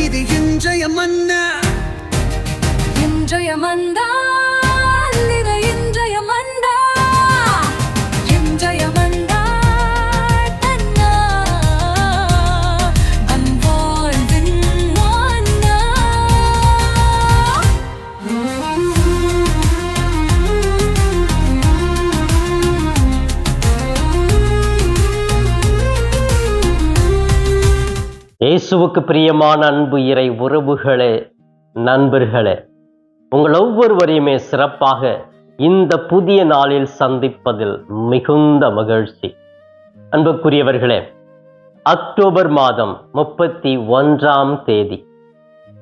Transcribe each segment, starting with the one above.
இது இன்றைய மன்னா, இன்றைய மன்னா, இது இன்றைய மன்னா, இன்றைய மன்னா, தன்னா அன்பாழ்வின் மன்னா. இயேசுவுக்கு பிரியமான அன்பு இறை உறவுகளே, நண்பர்களே, உங்கள் ஒவ்வொருவரையுமே சிறப்பாக இந்த புதிய நாளில் சந்திப்பதில் மிகுந்த மகிழ்ச்சி. அன்புக்குரியவர்களே, அக்டோபர் மாதம் 31ஆம் தேதி,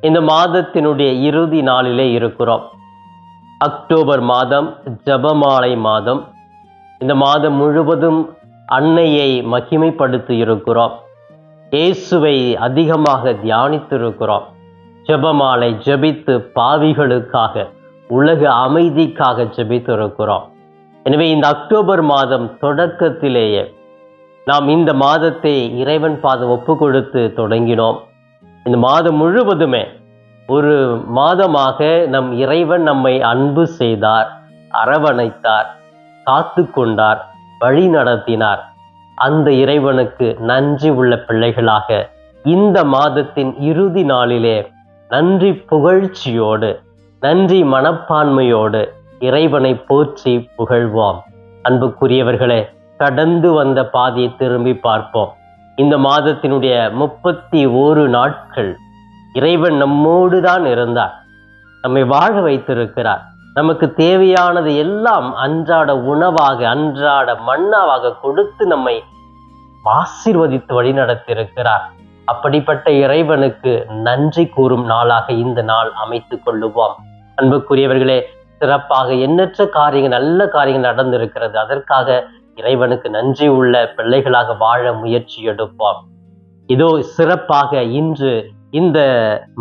இந்த மாதத்தினுடைய இறுதி நாளிலே இருக்கிறோம். அக்டோபர் மாதம் ஜெபமாலை மாதம். இந்த மாதம் முழுவதும் அன்னையை மகிமைப்படுத்தி இருக்கிறோம். இயேசுவை அதிகமாக தியானித்திருக்கிறோம். ஜெபமாலை ஜெபித்து பாவிகளுக்காக, உலக அமைதிக்காக ஜெபித்திருக்கிறோம். எனவே இந்த அக்டோபர் மாதம் தொடக்கத்திலேயே நாம் இந்த மாதத்தை இறைவன் பாதம் ஒப்பு கொடுத்து தொடங்கினோம். இந்த மாதம் முழுவதுமே ஒரு மாதமாக நம் இறைவன் நம்மை அன்பு செய்தார், அரவணைத்தார், காத்து கொண்டார், வழி நடத்தினார். அந்த இறைவனுக்கு நன்றி உள்ள பிள்ளைகளாக இந்த மாதத்தின் இறுதி நாளிலே நன்றி புகழ்ச்சியோடு, நன்றி மனப்பான்மையோடு இறைவனை போற்றி புகழ்வோம். அன்புக்குரியவர்களே, கடந்து வந்த பாதையை திரும்பி பார்ப்போம். இந்த மாதத்தினுடைய 31 நாட்கள் இறைவன் நம்மோடு தான் இருந்தார், நம்மை வாழ வைத்திருக்கிறார். நமக்கு தேவையானது எல்லாம் அன்றாட உணவாக, அன்றாட மன்னாவாக கொடுத்து நம்மை ஆசீர்வதித்து வழி நடத்தியிருக்கிறார். அப்படிப்பட்ட இறைவனுக்கு நன்றி கூறும் நாளாக இந்த நாள் அமைத்துக் கொள்ளுவோம். அன்புக்குரியவர்களே, சிறப்பாக எண்ணற்ற காரியங்கள், நல்ல காரியங்கள் நடந்திருக்கிறது. அதற்காக இறைவனுக்கு நன்றி உள்ள பிள்ளைகளாக வாழ முயற்சி எடுப்போம். இதோ சிறப்பாக இன்று இந்த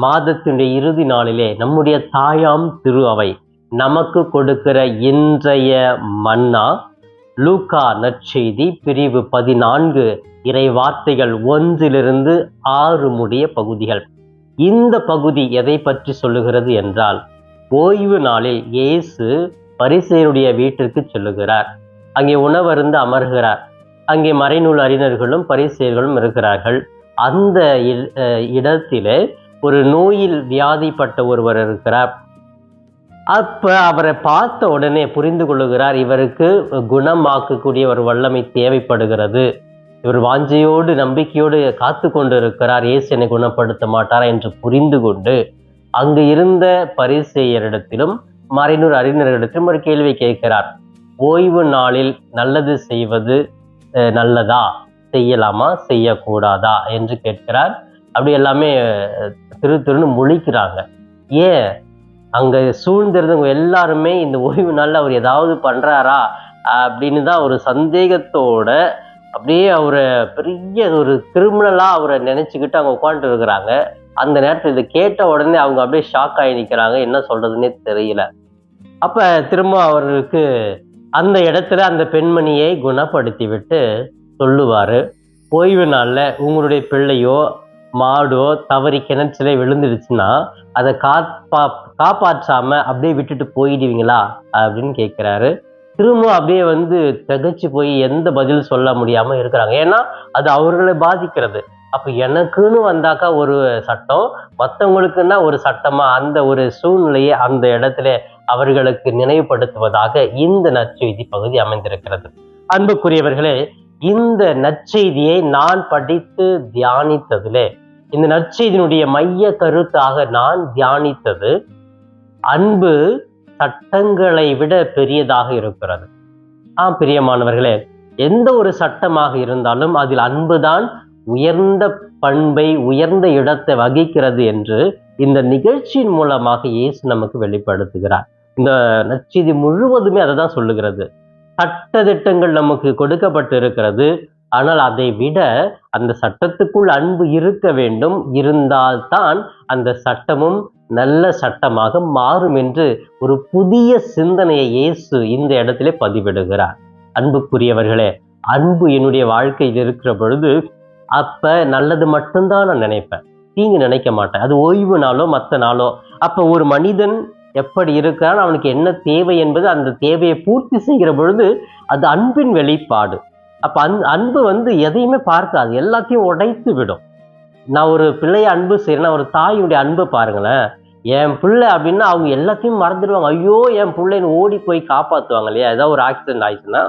மாதத்தினுடைய இறுதி நாளிலே நம்முடைய தாயாம் திரு அவை நமக்கு கொடுக்கிற இன்றைய மன்னா லூக்கா நற்செய்தி பிரிவு 14 இறை வார்த்தைகள் 1 - 6 முடிய பகுதிகள். இந்த பகுதி எதை பற்றி சொல்லுகிறது என்றால், ஓய்வு நாளில் இயேசு பரிசேயருடைய வீட்டிற்கு செல்லுகிறார். அங்கே உணவருந்து அமர்கிறார். அங்கே மறைநூல் அறிஞர்களும் பரிசேயர்களும் இருக்கிறார்கள். அந்த இடத்திலே ஒரு நோயில் வியாதிப்பட்ட ஒருவர் இருக்கிறார். அப்ப அவரை பார்த்த உடனே புரிந்து கொள்ளுகிறார், இவருக்கு குணமாக்கக்கூடிய ஒரு வல்லமை தேவைப்படுகிறது. இவர் வாஞ்சையோடு நம்பிக்கையோடு காத்து கொண்டு இருக்கிறார், இயேசு என்னை குணப்படுத்த மாட்டாரா என்று புரிந்து கொண்டு அங்கு இருந்த பரிசேயரிடத்திலும் மறைநூறு அறிஞர்களிடத்திலும் ஒரு கேள்வி கேட்கிறார். ஓய்வு நாளில் நல்லது செய்வது நல்லதா, செய்யலாமா, செய்யக்கூடாதா என்று கேட்கிறார். அப்படி எல்லாமே திருன்னு முழிக்கிறாங்க. ஏன் அங்க சூழ்ந்திருந்தவங்க எல்லாருமே இந்த ஓய்வு நாள்ல அவர் ஏதாவது பண்றாரா அப்படின்னு தான் ஒரு சந்தேகத்தோட, அப்படியே அவரை பெரிய ஒரு கிரிமினலா அவரை நினைச்சுக்கிட்டு அவங்க உட்காந்துட்டு இருக்கிறாங்க. அந்த நேரத்தில் இதை கேட்ட உடனே அவங்க அப்படியே ஷாக் ஆகி நிற்கிறாங்க, என்ன சொல்றதுன்னே தெரியல. அப்ப திரும்ப அவருக்கு அந்த இடத்துல அந்த பெண்மணியை குணப்படுத்தி விட்டு சொல்லுவாரு, ஓய்வு நாள்ல உங்களுடைய பிள்ளையோ மாடோ தவறி கிணற்றிலே விழுந்துடுச்சுன்னா அதை காப்பாற்றாம அப்படியே விட்டுட்டு போயிடுவீங்களா அப்படின்னு கேட்கிறாரு. திரும்ப அப்படியே திகைச்சு போய் எந்த பதில் சொல்ல முடியாம இருக்கிறாங்க. ஏன்னா அது அவர்களை பாதிக்கிறது. அப்ப எனக்குன்னு வந்தாக்கா ஒரு சட்டம், மற்றவங்களுக்குன்னா ஒரு சட்டமா, அந்த ஒரு சூழ்நிலையை அந்த இடத்துல அவர்களுக்கு நினைவுபடுத்துவதாக இந்த நற்செய்தி பகுதி அமைந்திருக்கிறது. அன்புக்குரியவர்களே, இந்த நற்செய்தியை நான் படித்து தியானித்ததிலே, இந்த நற்செய்தியினுடைய மைய கருத்தாக நான் தியானித்தது, அன்பு சட்டங்களை விட பெரியதாக இருக்கிறது. பிரியமானவர்களே, எந்த ஒரு சட்டமாக இருந்தாலும் அதில் அன்புதான் உயர்ந்த பண்பை, உயர்ந்த இடத்தை வகிக்கிறது என்று இந்த நிகழ்ச்சியின் மூலமாக இயேசு நமக்கு வெளிப்படுத்துகிறார். இந்த நற்செய்தி முழுவதுமே அதை தான் சொல்லுகிறது. சட்ட திட்டங்கள் நமக்கு கொடுக்கப்பட்டு இருக்கிறது. ஆனால் அதை விட அந்த சட்டத்துக்குள் அன்பு இருக்க வேண்டும். இருந்தால்தான் அந்த சட்டமும் நல்ல சட்டமாக மாறும் என்று ஒரு புதிய சிந்தனையை இயேசு இந்த இடத்திலே பதிவிடுகிறார். அன்புக்குரியவர்களே, அன்பு என்னுடைய வாழ்க்கையில் இருக்கிற பொழுது அப்ப நல்லது மட்டும்தான் நான் நினைப்பேன். தீங்கு நினைக்க மாட்டேன். அது ஓய்வு நாளோ மற்ற நாளோ. அப்போ ஒரு மனிதன் எப்படி இருக்கிறான், அவனுக்கு என்ன தேவை என்பது அந்த தேவையை பூர்த்தி செய்கிற பொழுது அது அன்பின் வெளிப்பாடு. அப்போ அன்பு எதையுமே பார்க்காது, எல்லாத்தையும் உடைத்து விடும். நான் ஒரு பிள்ளைய அன்பு செய்யறேன்னா ஒரு தாயுடைய அன்பை பாருங்களேன். என் பிள்ளை அப்படின்னா அவங்க எல்லாத்தையும் மறந்துடுவாங்க. ஐயோ என் பிள்ளைன்னு ஓடி போய் காப்பாற்றுவாங்க இல்லையா? ஏதாவது ஒரு ஆக்சிடென்ட் ஆயிடுச்சுன்னா.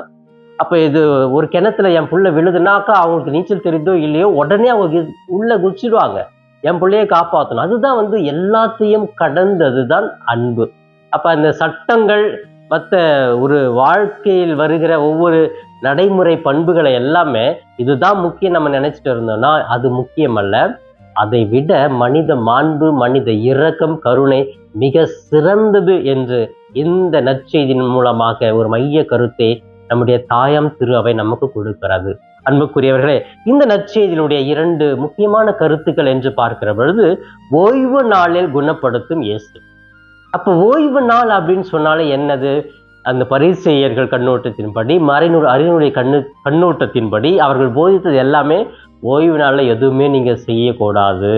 அப்போ இது ஒரு கிணத்துல என் பிள்ளை விழுதுனாக்கா அவங்களுக்கு நீச்சல் தெரியுதோ இல்லையோ உடனே அவங்க உள்ள குதிச்சிடுவாங்க, என் பிள்ளையை காப்பாற்றணும். அதுதான் எல்லாத்தையும் கடந்தது தான் அன்பு. அப்போ அந்த சட்டங்கள் மற்ற ஒரு வாழ்க்கையில் வருகிற ஒவ்வொரு நடைமுறை பண்புகளை எல்லாமே இதுதான் முக்கியம் நம்ம நினைச்சிட்டு இருந்தோம்னா அது முக்கியம் அல்ல. அதை விட மனித மாண்பு, மனித இரக்கம், கருணை மிக சிறந்தது என்று இந்த நற்செய்தியின் மூலமாக ஒரு மைய கருத்தை நம்முடைய தாயாம் திரு அவை நமக்கு கொடுக்கிறது. அன்புக்குரியவர்களே, இந்த நற்செய்தியினுடைய 2 முக்கியமான கருத்துக்கள் என்று பார்க்கிற பொழுது, ஓய்வு நாளில் குணப்படுத்தும் இயேசு. அப்போ ஓய்வு நாள் அப்படின்னு சொன்னாலே என்னது? அந்த பரிசேயர்கள் கண்ணோட்டத்தின்படி, அறிஞருடைய கண்ணோட்டத்தின்படி அவர்கள் போதித்தது எல்லாமே ஓய்வு நாளில் எதுவுமே நீங்க செய்யக்கூடாது,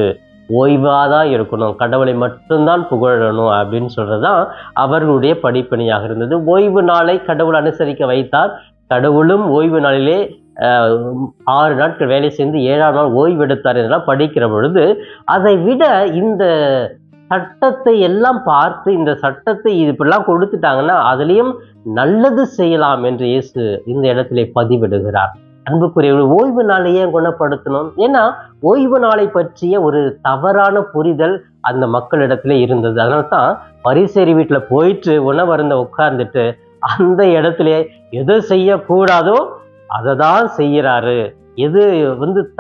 ஓய்வாதான் இருக்கணும், கடவுளை மட்டும்தான் புகழணும் அப்படின்னு சொல்றதுதான் அவர்களுடைய படிப்பணியாக இருந்தது. ஓய்வு நாளை கடவுள் அனுசரிக்க வைத்தார். கடவுளும் ஓய்வு நாளிலே 6 நாட்கள் வேலை செய்து 7ஆம் நாள் ஓய்வு எடுத்தார் என்றெல்லாம் படிக்கிற பொழுது, அதை விட இந்த சட்டத்தை எல்லாம் பார்த்து இந்த சட்டத்தை இப்படிலாம் கொடுத்துட்டாங்கன்னா அதுலேயும் நல்லது செய்யலாம் என்று இயேசு இந்த இடத்திலே பதிவிடுகிறார். அன்புக்குரியவர்கள், ஓய்வு நாளை ஏன் குணப்படுத்தணும்? ஏன்னா ஓய்வு நாளை பற்றிய ஒரு தவறான புரிதல் அந்த மக்களிடத்துல இருந்தது. அதனால்தான் பரிசேரி வீட்டுல போயிட்டு உணவருந்த உட்கார்ந்துட்டு அந்த இடத்துல எது செய்யக்கூடாதோ அதை தான் செய்யறாரு. எது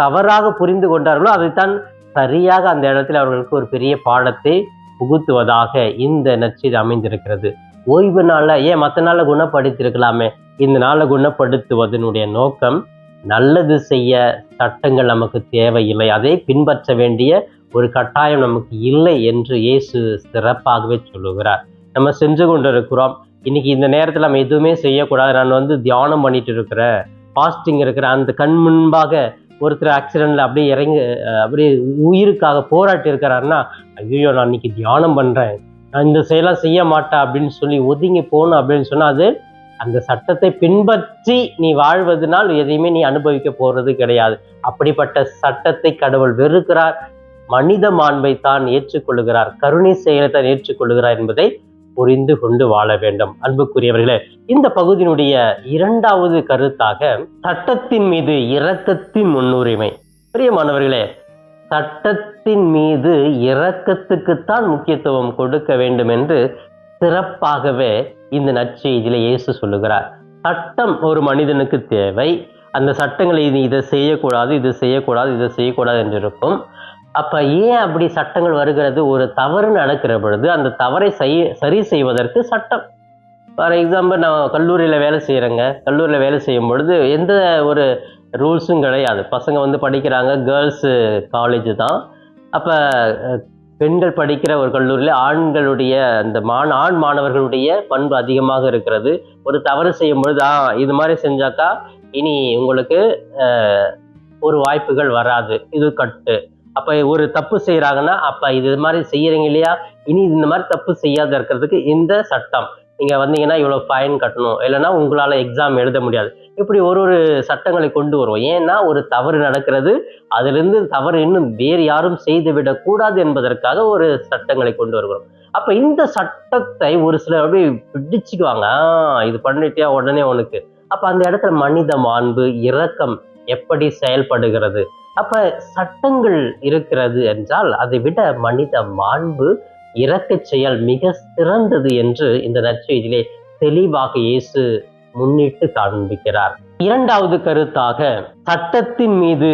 தவறாக புரிந்து கொண்டார்களோ அதைத்தான் சரியாக அந்த இடத்துல அவர்களுக்கு ஒரு பெரிய பாடத்தை புகுத்துவதாக இந்த நற்செய்தி அமைந்திருக்கிறது. ஓய்வு நாள்ல ஏன் மற்ற நாள்ல குணப்படுத்திருக்கலாமே? இந்த நாளை குணப்படுத்துவதனுடைய நோக்கம் நல்லது செய்ய சட்டங்கள் நமக்கு தேவையில்லை, அதை பின்பற்ற வேண்டிய ஒரு கட்டாயம் நமக்கு இல்லை என்று இயேசு சிறப்பாகவே சொல்லுகிறார். நம்ம செஞ்சு கொண்டு இருக்கிறோம். இன்னைக்கு இந்த நேரத்தில் நம்ம எதுவுமே செய்யக்கூடாது, நான் தியானம் பண்ணிட்டு இருக்கிறேன், ஃபாஸ்டிங் இருக்கிறேன், அந்த கண் முன்பாக ஒருத்தர் ஆக்சிடென்ட்ல அப்படியே இறங்கி அப்படியே உயிருக்காக போராட்டி இருக்கிறாருன்னா, ஐயோ நான் இன்னைக்கு தியானம் பண்றேன், நான் இந்த செயலாம் செய்ய மாட்டேன் அப்படின்னு சொல்லி ஒதுங்கி போகணும் அப்படின்னு சொன்னா அது அந்த சட்டத்தை பின்பற்றி நீ வாழ்வதனால் எதையுமே நீ அனுபவிக்க போறது கிடையாது. அப்படிப்பட்ட சட்டத்தை கடவுள் வெறுக்கிறார். மனித மாண்பை தான் ஏற்றுக்கொள்கிறார், கருணை செயலை தான் ஏற்றுக்கொள்கிறார் என்பதை புரிந்து கொண்டு வாழ வேண்டும். அன்புக்குரியவர்களே, இந்த பகுதியினுடைய 2வது கருத்தாக சட்டத்தின் மீது இரக்கத்தின் முன்னுரிமை. பிரியமானவர்களே, சட்டத்தின் மீது இரக்கத்துக்குத்தான் முக்கியத்துவம் கொடுக்க வேண்டும் என்று சிறப்பாகவே இந்த நற்செய்தியில இயேசு சொல்லுகிறார். சட்டம் ஒரு மனிதனுக்கு தேவை. அந்த சட்டங்களை இதை செய்யக்கூடாது, இது செய்யக்கூடாது, இதை செய்யக்கூடாது என்று இருக்கும். அப்ப ஏன் அப்படி சட்டங்கள் வருகிறது? ஒரு தவறு நடக்கிற பொழுது அந்த தவறை சரி செய்வதற்கு சட்டம். ஃபார் எக்ஸாம்பிள், நான் கல்லூரியில வேலை செய்யறேங்க. கல்லூரியில வேலை செய்யும் பொழுது எந்த ஒரு ரூல்ஸும் கிடையாது. பசங்க படிக்கிறாங்க, கேர்ள்ஸு காலேஜ் தான். அப்ப பெண்கள் படிக்கிற ஒரு கல்லூரியில் ஆண்களுடைய அந்த ஆண் மாணவர்களுடைய பண்பு அதிகமாக இருக்கிறது. ஒரு தவறு செய்யும் பொழுது இது மாதிரி செஞ்சாக்கா இனி உங்களுக்கு ஒரு வாய்ப்புகள் வராது, இது கட்டு. அப்ப ஒரு தப்பு செய்யறாங்கன்னா அப்ப இது மாதிரி செய்யறீங்க இல்லையா, இனி இந்த மாதிரி தப்பு செய்யாத இருக்கிறதுக்கு இந்த சட்டம், நீங்க வந்தீங்கன்னா இவ்வளவு ஃபைன் கட்டணும், இல்லைன்னா உங்களால எக்ஸாம் எழுத முடியாது. இப்படி ஒரு சட்டங்களை கொண்டு வருவோம். ஏன்னா ஒரு தவறு நடக்கிறது, அதுல இருந்து தவறு இன்னும் வேறு யாரும் செய்து விடக்கூடாது என்பதற்காக ஒரு சட்டங்களை கொண்டு வருகிறோம். அப்ப இந்த சட்டத்தை ஒரு சிலர் அப்படியே பிடிச்சுக்குவாங்க, இது பண்ணிட்டியா உடனே உனக்கு. அப்ப அந்த இடத்துல மனித மாண்பு, இரக்கம் எப்படி செயல்படுகிறது? அப்ப சட்டங்கள் இருக்கிறது என்றால் அதை விட மனித மாண்பு, இரக்க செயல் மிக சிறந்தது என்று இந்த நற்செய்தியிலே தெளிவாக இயேசு முன்னிட்டு காண்பிக்கிறார். 2வது கருத்தாக சட்டத்தின் மீது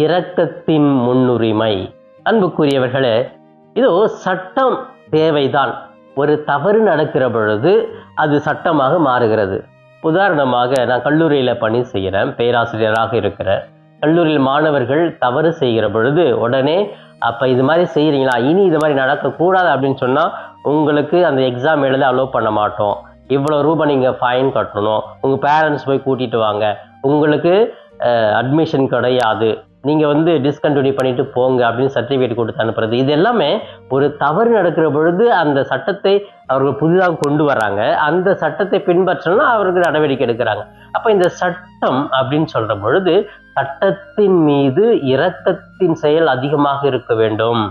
இரக்கத்தின் முன்னுரிமை. அன்புக்குரியவர்களே, இதோ சட்டம் தேவைதான். ஒரு தவறு நடக்கிற பொழுது அது சட்டமாக மாறுகிறது. உதாரணமாக, நான் கல்லூரியில பணி செய்கிறேன், பேராசிரியராக இருக்கிறேன். கல்லூரியில் மாணவர்கள் தவறு செய்கிற பொழுது உடனே அப்ப இது மாதிரி செய்யறீங்களா, இனி இது மாதிரி நடக்கக்கூடாது அப்படின்னு சொன்னா உங்களுக்கு அந்த எக்ஸாம் எழுத அலோவ் பண்ண மாட்டோம், இவ்வளோ ரூபாய் நீங்க ஃபைன் கட்டணும், உங்க பேரண்ட்ஸ் போய் கூட்டிட்டு வாங்க, உங்களுக்கு அட்மிஷன் கிடையாது, நீங்கள் வந்து டிஸ்கண்டினியூ பண்ணிட்டு போங்க அப்படின்னு சர்டிஃபிகேட் கொடுத்து அனுப்புறது, இது எல்லாமே ஒரு தவறு நடக்கிற பொழுது அந்த சட்டத்தை அவர்கள் புதிதாக கொண்டு வராங்க. அந்த சட்டத்தை பின்பற்றலாம் அவர்கள் நடவடிக்கை எடுக்கிறாங்க. அப்போ இந்த சட்டம் அப்படின்னு சொல்ற பொழுது சட்டத்தின் மீது இரக்கத்தின் செயல் அதிகமாக இருக்க வேண்டும்.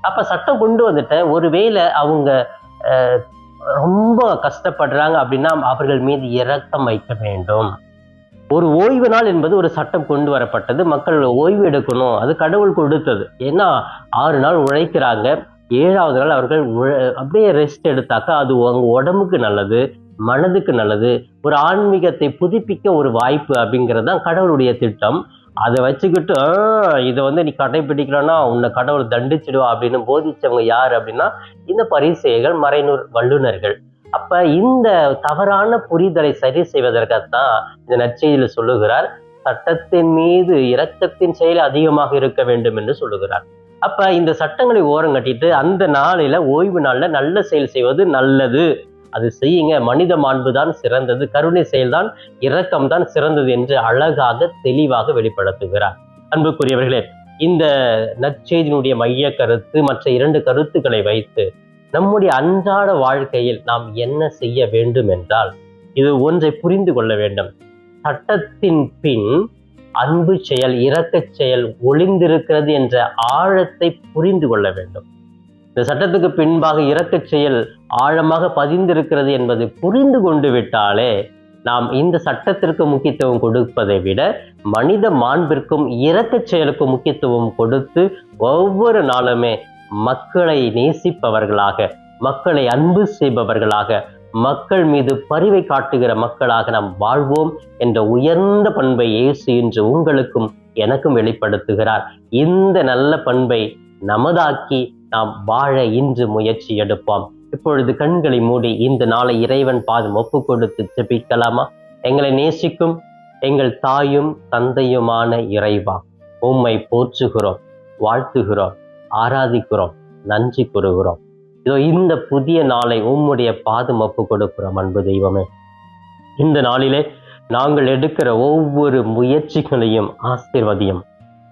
அப்போ சட்டம் கொண்டு வந்துட்டேன், ஒருவேளை அவங்க ரொம்ப கஷ்டப்படுறாங்க அப்படின்னா அவர்கள் மீது இரக்கம் வைக்க வேண்டும். ஒரு ஓய்வு நாள் என்பது ஒரு சட்டம் கொண்டு வரப்பட்டது. மக்கள் ஓய்வு எடுக்கணும், அது கடவுள் கொடுத்தது. ஏன்னா 6 நாள் உழைக்கிறாங்க, 7வது நாள் அவர்கள் அப்படியே ரெஸ்ட் எடுத்தாக்கா அது அவங்க உடம்புக்கு நல்லது, மனதுக்கு நல்லது, ஒரு ஆன்மீகத்தை புதுப்பிக்க ஒரு வாய்ப்பு அப்படிங்கிறது தான் கடவுளுடைய திட்டம். அதை வச்சுக்கிட்டு இதை வந்து நீ கடைபிடிக்கலன்னா உன்னை கடவுள் தண்டிச்சிடுவா அப்படின்னு போதிச்சவங்க யார் அப்படின்னா இந்த பரிசேயர்கள், மறைநூல் வல்லுநர்கள். அப்ப இந்த தவறான புரிதலை சரி செய்வதற்காகத்தான் இந்த நற்செய்தியில சொல்லுகிறார், சட்டத்தின் மீது இரக்கத்தின் செயல் அதிகமாக இருக்க வேண்டும் என்று சொல்லுகிறார். அப்ப இந்த சட்டங்களை ஓரம் கட்டிட்டு அந்த நாளில ஓய்வு நாள்ல நல்ல செயல் செய்வது நல்லது, அது செய்யுங்க, மனித மாண்பு தான் சிறந்தது, கருணை செயல்தான், இரக்கம் தான் சிறந்தது என்று அழகாக தெளிவாக வெளிப்படுத்துகிறார். அன்புக்குரியவர்களே, இந்த நற்செய்தியினுடைய மைய கருத்து மற்ற 2 கருத்துக்களை வைத்து நம்முடைய அன்றாட வாழ்க்கையில் நாம் என்ன செய்ய வேண்டும் என்றால் இது ஒன்றை புரிந்து கொள்ள வேண்டும். சட்டத்தின் பின் அன்பு செயல், இரக்கச் செயல் ஒளிந்திருக்கிறது என்ற ஆழத்தை புரிந்து கொள்ள வேண்டும். இந்த சட்டத்துக்கு பின்பாக இரக்கச் செயல் ஆழமாக பதிந்திருக்கிறது என்பதை புரிந்து கொண்டு விட்டாலே நாம் இந்த சட்டத்திற்கு முக்கியத்துவம் கொடுப்பதை விட மனித மாண்பிற்கும் இரக்கச் செயலுக்கும் முக்கியத்துவம் கொடுத்து ஒவ்வொரு நாளுமே மக்களை நேசிப்பவர்களாக, மக்களை அன்பு செய்பவர்களாக, மக்கள் மீது பரிவை காட்டுகிற மக்களாக நாம் வாழ்வோம் என்ற உயர்ந்த பண்பை இயேசு இன்று உங்களுக்கும் எனக்கும் வெளிப்படுத்துகிறார். இந்த நல்ல பண்பை நமதாக்கி நாம் வாழ இன்று முயற்சி எடுப்போம். இப்பொழுது கண்களை மூடி இந்த நாளை இறைவன் பாதம் ஒப்பு கொடுத்து ஜெபிக்கலாமா? எங்களை நேசிக்கும் எங்கள் தாயும் தந்தையுமான இறைவா, உம்மை போற்றுகிறோம், வாழ்த்துகிறோம், ஆராதிக்கிறோம், நன்றி கூறுகிறோம். இதோ இந்த புதிய நாளை உம்முடைய பாதம் ஒப்பு கொடுக்கிறோம். அன்பு தெய்வமே, இந்த நாளிலே நாங்கள் எடுக்கிற ஒவ்வொரு முயற்சிகளையும் ஆசீர்வதியும்,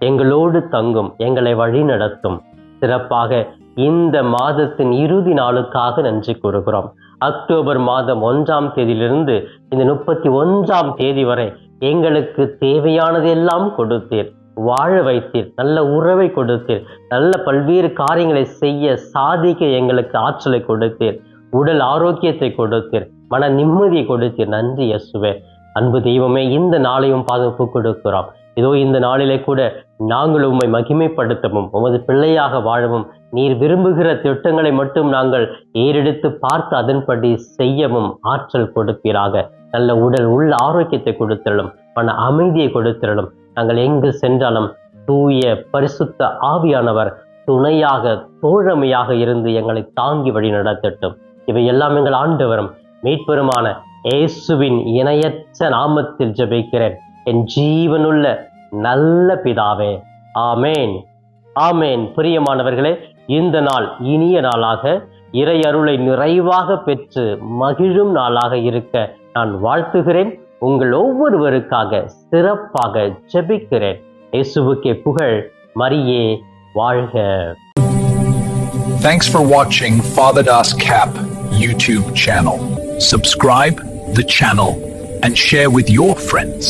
எங்களோடு தங்கும், எங்களை வழி நடத்தும். சிறப்பாக இந்த மாதத்தின் இறுதி நாளுக்காக நன்றி கூறுகிறோம். அக்டோபர் மாதம் 1ஆம் தேதியிலிருந்து இந்த 31ஆம் தேதி வரை எங்களுக்கு தேவையானதெல்லாம் கொடுத்தீர், வாழ வைத்தீர், நல்ல உறவை கொடுத்தீர், நல்ல பல்வேறு காரியங்களை செய்ய சாதிக்க எங்களுக்கு ஆற்றலை கொடுத்தீர், உடல் ஆரோக்கியத்தை கொடுத்தீர், மன நிம்மதியை கொடுத்தீர். நன்றி இயேசுவே. அன்பு தெய்வமே, இந்த நாளையும் பாதுகாப்பு கொடுக்கிறோம். இதோ இந்த நாளிலே கூட நாங்கள் உம்மை மகிமைப்படுத்தவும் உமது பிள்ளையாக வாழவும் நீர் விரும்புகிற திட்டங்களை மட்டும் நாங்கள் ஏறெடுத்து பார்த்து அதன்படி செய்யவும் ஆற்றல் கொடுப்பீராக. நல்ல உடல் உள்ள ஆரோக்கியத்தை கொடுத்திடலும், மன அமைதியை கொடுத்திடலும். நாங்கள் எங்கு சென்றாலும் தூய பரிசுத்த ஆவியானவர் துணையாக தோழமையாக இருந்து எங்களை தாங்கி வழி நடத்தட்டும். இவை எல்லாம் எங்கள் ஆண்டவரும் மீட்பெருமான இயேசுவின் இணையற்ற நாமத்தில் ஜெபிக்கிறேன் என் ஜீவனுள்ள நல்ல பிதாவே. ஆமேன், ஆமேன். பிரியமானவர்களே, இந்த நாள் இனிய நாளாக, இறை அருளை நிறைவாக பெற்று மகிழும் நாளாக இருக்க நான் வாழ்த்துகிறேன். உங்கள் ஒவ்வொருவருக்காக சிறப்பாக ஜெபிக்கிறேன். இயேசுவுக்கே புகழ், மரியே வாழ்க. Thanks for watching Father Das Cap YouTube channel. Subscribe the channel and share with your friends.